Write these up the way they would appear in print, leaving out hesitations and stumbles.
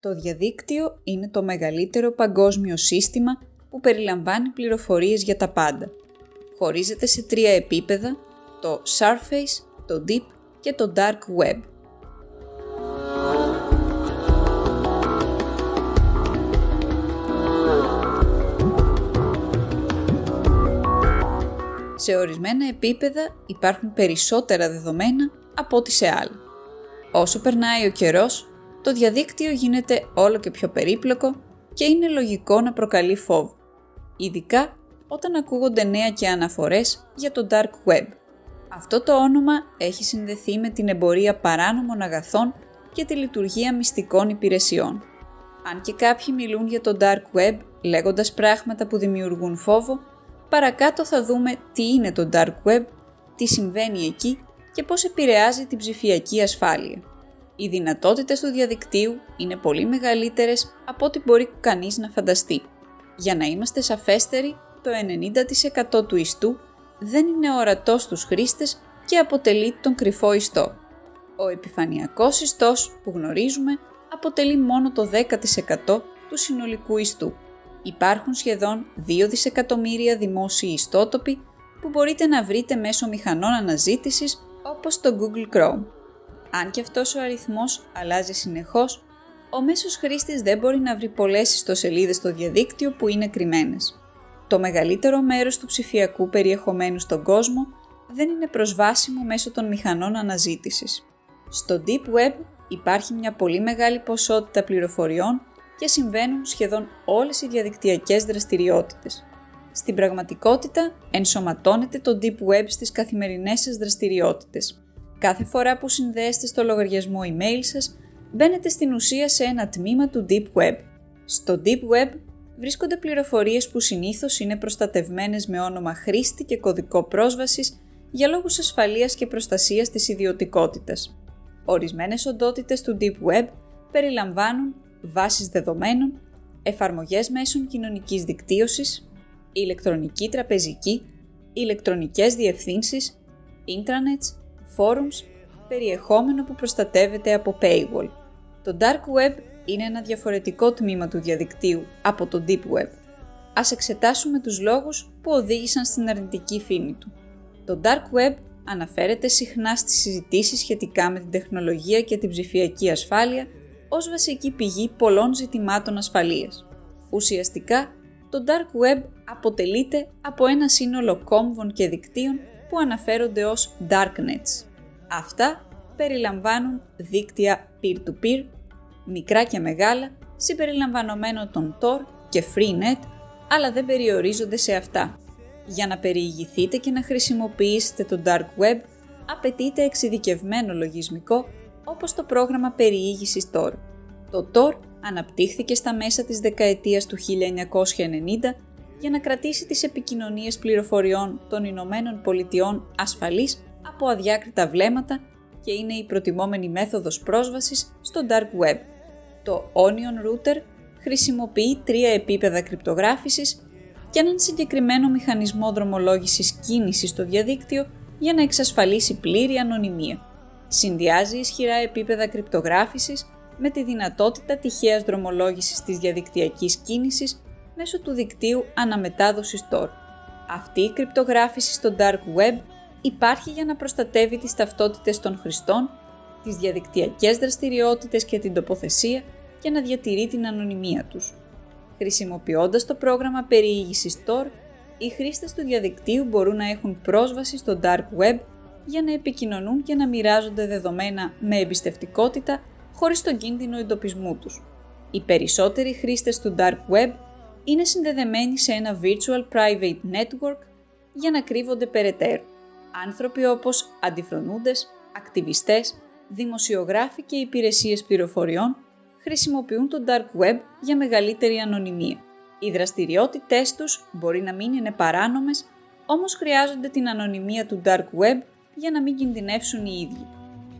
Το διαδίκτυο είναι το μεγαλύτερο παγκόσμιο σύστημα που περιλαμβάνει πληροφορίες για τα πάντα. Χωρίζεται σε 3 επίπεδα, το Surface, το Deep και το Dark Web. Σε ορισμένα επίπεδα υπάρχουν περισσότερα δεδομένα από ό,τι σε άλλα. Όσο περνάει ο καιρός, το διαδίκτυο γίνεται όλο και πιο περίπλοκο και είναι λογικό να προκαλεί φόβο, ειδικά όταν ακούγονται νέα και αναφορές για το Dark Web. Αυτό το όνομα έχει συνδεθεί με την εμπορία παράνομων αγαθών και τη λειτουργία μυστικών υπηρεσιών. Αν και κάποιοι μιλούν για το Dark Web λέγοντας πράγματα που δημιουργούν φόβο, παρακάτω θα δούμε τι είναι το Dark Web, τι συμβαίνει εκεί και πώς επηρεάζει την ψηφιακή ασφάλεια. Οι δυνατότητες του διαδικτύου είναι πολύ μεγαλύτερες από ό,τι μπορεί κανείς να φανταστεί. Για να είμαστε σαφέστεροι, το 90% του ιστού δεν είναι ορατό στους χρήστες και αποτελεί τον κρυφό ιστό. Ο επιφανειακός ιστός που γνωρίζουμε αποτελεί μόνο το 10% του συνολικού ιστού. Υπάρχουν σχεδόν 2 δισεκατομμύρια δημόσιοι ιστότοποι που μπορείτε να βρείτε μέσω μηχανών αναζήτησης όπως το Google Chrome. Αν και αυτός ο αριθμός αλλάζει συνεχώς, ο μέσος χρήστης δεν μπορεί να βρει πολλές ιστοσελίδες στο διαδίκτυο που είναι κρυμμένες. Το μεγαλύτερο μέρος του ψηφιακού περιεχομένου στον κόσμο δεν είναι προσβάσιμο μέσω των μηχανών αναζήτησης. Στο Deep Web υπάρχει μια πολύ μεγάλη ποσότητα πληροφοριών και συμβαίνουν σχεδόν όλες οι διαδικτυακές δραστηριότητες. Στην πραγματικότητα, ενσωματώνεται το Deep Web στις καθημερινές σας δραστηριότητες. Κάθε φορά που συνδέεστε στο λογαριασμό email σας, μπαίνετε στην ουσία σε ένα τμήμα του Deep Web. Στο Deep Web βρίσκονται πληροφορίες που συνήθως είναι προστατευμένες με όνομα χρήστη και κωδικό πρόσβασης για λόγους ασφαλείας και προστασίας της ιδιωτικότητας. Ορισμένες οντότητες του Deep Web περιλαμβάνουν βάσεις δεδομένων, εφαρμογές μέσων κοινωνικής δικτύωσης, ηλεκτρονική τραπεζική, ηλεκτρονικές διευθύνσεις, intranets, forums, περιεχόμενο που προστατεύεται από paywall. Το Dark Web είναι ένα διαφορετικό τμήμα του διαδικτύου από το Deep Web. Ας εξετάσουμε τους λόγους που οδήγησαν στην αρνητική φήμη του. Το Dark Web αναφέρεται συχνά στις συζητήσεις σχετικά με την τεχνολογία και την ψηφιακή ασφάλεια ως βασική πηγή πολλών ζητημάτων ασφαλείας. Ουσιαστικά, το Dark Web αποτελείται από ένα σύνολο κόμβων και δικτύων που αναφέρονται ως Darknets. Αυτά περιλαμβάνουν δίκτυα peer-to-peer, μικρά και μεγάλα, συμπεριλαμβανομένων των Tor και FreeNet, αλλά δεν περιορίζονται σε αυτά. Για να περιηγηθείτε και να χρησιμοποιήσετε το Dark Web, απαιτείται εξειδικευμένο λογισμικό, όπως το πρόγραμμα περιήγησης Tor. Το Tor αναπτύχθηκε στα μέσα της δεκαετίας του 1990 για να κρατήσει τις επικοινωνίες πληροφοριών των Ηνωμένων Πολιτειών ασφαλείς από αδιάκριτα βλέμματα και είναι η προτιμόμενη μέθοδος πρόσβασης στο Dark Web. Το Onion Router χρησιμοποιεί 3 επίπεδα κρυπτογράφησης και έναν συγκεκριμένο μηχανισμό δρομολόγησης κίνησης στο διαδίκτυο για να εξασφαλίσει πλήρη ανωνυμία. Συνδυάζει ισχυρά επίπεδα κρυπτογράφησης με τη δυνατότητα τυχαίας δρομολόγησης της διαδικτυακής κίνησης μέσω του δικτύου αναμετάδοσης Tor. Αυτή η κρυπτογράφηση στο Dark Web υπάρχει για να προστατεύει τις ταυτότητες των χρηστών, τις διαδικτυακές δραστηριότητες και την τοποθεσία και να διατηρεί την ανωνυμία τους. Χρησιμοποιώντας το πρόγραμμα περιήγησης Tor, οι χρήστες του διαδικτύου μπορούν να έχουν πρόσβαση στο Dark Web για να επικοινωνούν και να μοιράζονται δεδομένα με εμπιστευτικότητα χωρίς τον κίνδυνο εντοπισμού τους. Οι περισσότεροι χρήστες του Dark Web είναι συνδεδεμένοι σε ένα Virtual Private Network για να κρύβονται περαιτέρω. Άνθρωποι όπως αντιφρονούντες, ακτιβιστές, δημοσιογράφοι και υπηρεσίες πληροφοριών χρησιμοποιούν το Dark Web για μεγαλύτερη ανωνυμία. Οι δραστηριότητές τους μπορεί να μην είναι παράνομες, όμως χρειάζονται την ανωνυμία του Dark Web για να μην κινδυνεύσουν οι ίδιοι.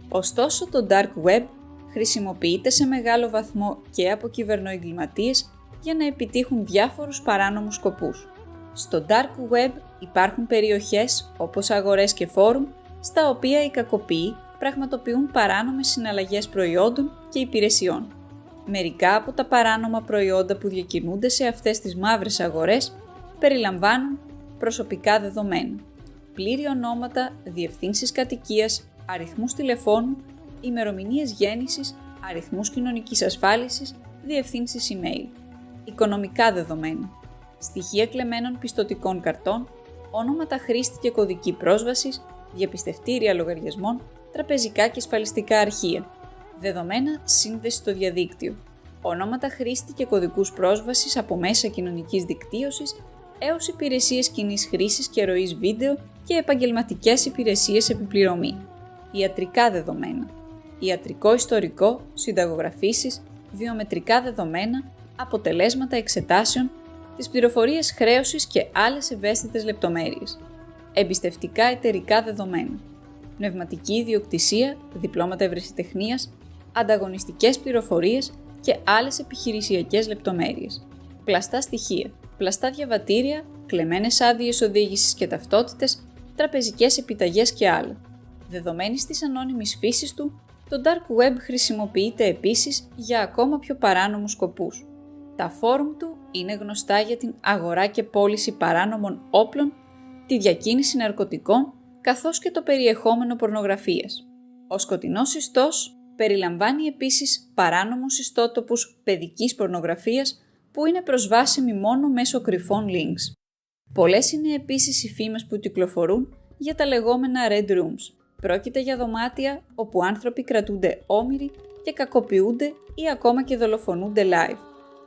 Ωστόσο, το Dark Web χρησιμοποιείται σε μεγάλο βαθμό και από κυβερνοεγκληματίες για να επιτύχουν διάφορους παράνομους σκοπούς. Στο Dark Web υπάρχουν περιοχές όπως αγορές και φόρουμ, στα οποία οι κακοποιοί πραγματοποιούν παράνομες συναλλαγές προϊόντων και υπηρεσιών. Μερικά από τα παράνομα προϊόντα που διακινούνται σε αυτές τις μαύρες αγορές περιλαμβάνουν προσωπικά δεδομένα, πλήρη ονόματα, διευθύνσεις κατοικίας, αριθμούς τηλεφώνου, ημερομηνίες γέννησης, αριθμούς κοινωνικής ασφάλισης, διευθύνσεις email, οικονομικά δεδομένα, στοιχεία κλεμμένων πιστωτικών καρτών, ονόματα χρήστη και κωδική πρόσβασης, διαπιστευτήρια λογαριασμών, τραπεζικά και ασφαλιστικά αρχεία, δεδομένα σύνδεση στο διαδίκτυο, ονόματα χρήστη και κωδικούς πρόσβασης από μέσα κοινωνικής δικτύωσης έως υπηρεσίες κοινής χρήσης και ροής βίντεο και επαγγελματικές υπηρεσίες επιπληρωμή, ιατρικά δεδομένα, ιατρικό ιστορικό, συνταγογραφήσεις, βιομετρικά δεδομένα, αποτελέσματα εξετάσεων, τις πληροφορίες χρέωσης και άλλες ευαίσθητες λεπτομέρειες, εμπιστευτικά εταιρικά δεδομένα, πνευματική ιδιοκτησία, διπλώματα ευρεσιτεχνίας, ανταγωνιστικές πληροφορίες και άλλες επιχειρησιακές λεπτομέρειες, πλαστά στοιχεία, πλαστά διαβατήρια, κλεμμένες άδειες οδήγησης και ταυτότητες, τραπεζικές επιταγές και άλλα. Δεδομένης της ανώνυμης φύσης του, το Dark Web χρησιμοποιείται επίσης για ακόμα πιο παράνομους σκοπούς. Τα φόρουμ του είναι γνωστά για την αγορά και πώληση παράνομων όπλων, τη διακίνηση ναρκωτικών, καθώς και το περιεχόμενο πορνογραφίας. Ο σκοτεινός ιστός περιλαμβάνει επίσης παράνομους ιστότοπους παιδικής πορνογραφίας που είναι προσβάσιμοι μόνο μέσω κρυφών links. Πολλές είναι επίσης οι φήμες που κυκλοφορούν για τα λεγόμενα Red Rooms. Πρόκειται για δωμάτια όπου άνθρωποι κρατούνται όμηροι και κακοποιούνται ή ακόμα και δολοφονούνται live.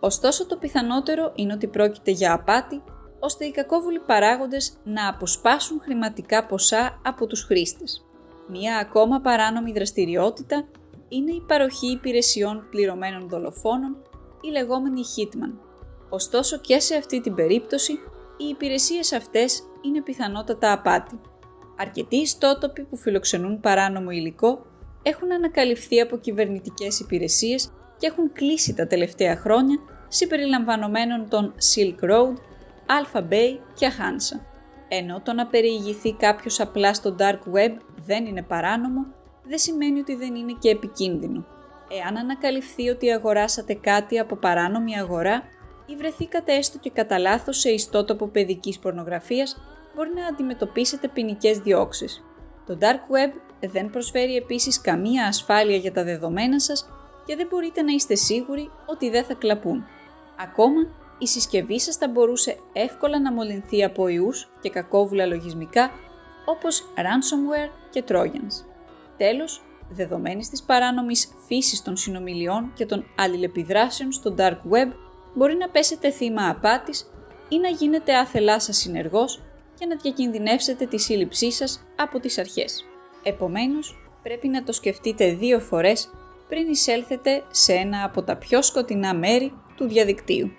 Ωστόσο το πιθανότερο είναι ότι πρόκειται για απάτη, ώστε οι κακόβουλοι παράγοντες να αποσπάσουν χρηματικά ποσά από τους χρήστες. Μία ακόμα παράνομη δραστηριότητα είναι η παροχή υπηρεσιών πληρωμένων δολοφόνων, η λεγόμενη hitman. Ωστόσο και σε αυτή την περίπτωση, οι υπηρεσίες αυτές είναι πιθανότατα απάτη. Αρκετοί ιστότοποι που φιλοξενούν παράνομο υλικό έχουν ανακαλυφθεί από κυβερνητικές υπηρεσίες και έχουν κλείσει τα τελευταία χρόνια, συμπεριλαμβανομένων των Silk Road, Alpha Bay και Hansa. Ενώ το να περιηγηθεί κάποιος απλά στο Dark Web δεν είναι παράνομο, δεν σημαίνει ότι δεν είναι και επικίνδυνο. Εάν ανακαλυφθεί ότι αγοράσατε κάτι από παράνομη αγορά ή βρεθήκατε έστω και κατά λάθος σε ιστότοπο παιδικής πορνογραφίας, μπορεί να αντιμετωπίσετε ποινικές διώξεις. Το Dark Web δεν προσφέρει επίσης καμία ασφάλεια για τα δεδομένα σας και δεν μπορείτε να είστε σίγουροι ότι δεν θα κλαπούν. Ακόμα, η συσκευή σας θα μπορούσε εύκολα να μολυνθεί από ιούς και κακόβουλα λογισμικά όπως ransomware και trojans. Τέλος, δεδομένης της παράνομης φύσης των συνομιλιών και των αλληλεπιδράσεων στο Dark Web, μπορεί να πέσετε θύμα απάτης ή να γίνετε άθελά σας συνεργός και να διακινδυνεύσετε τη σύλληψή σας από τις αρχές. Επομένως, πρέπει να το σκεφτείτε 2 φορές πριν εισέλθετε σε ένα από τα πιο σκοτεινά μέρη του διαδικτύου.